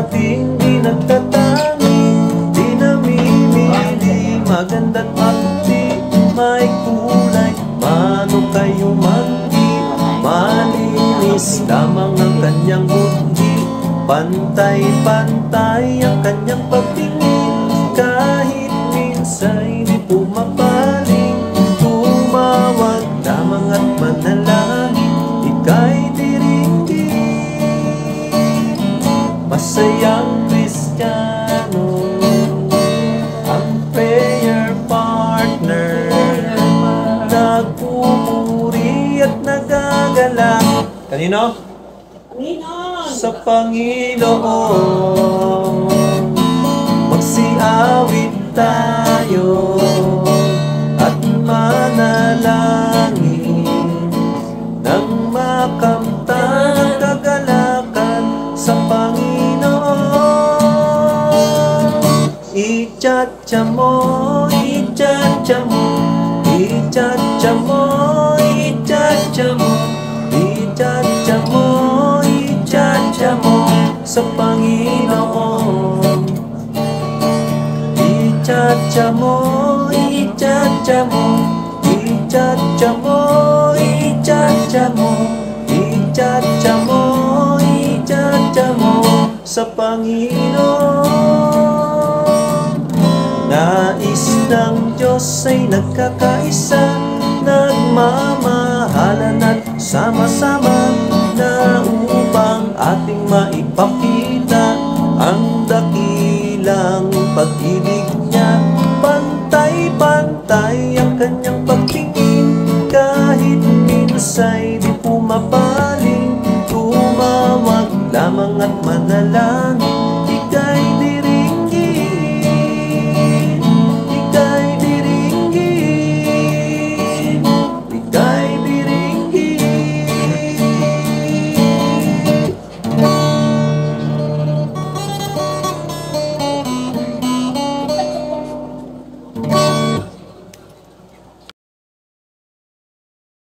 ating di nagtatangi, di namimili, maganda't maputi, may kulay, mano kayo manggi, malinis lamang ang kanyang buti, pantay-pantay ang kanyang pagtingin, kahit minsa'y di pumapaling, tumawag lamang at manalangin, ika'y diringgin. Masayang Kristiyano, ang prayer partner, nagpupuri at nagagalak. Kanino? Sa Panginoon. Magsiawit tayo at manalangin nang makamtan ang kagalakan sa Panginoon. Ichacha mo, ichacha mo, ichacha mo, ichacha mo, ichacha mo, ichacha mo sa Panginoon. Ichacha mo, ichacha mo, ichacha mo, ichacha mo, ichacha mo, ichacha mo sa Panginoon. Nais ng Diyos ay nagkakaisa, nagmamahalan at sama-sama, na upang ating maipakita ang dakilang pag-ibig niya. Pantay-pantay ang kanyang pagtingin,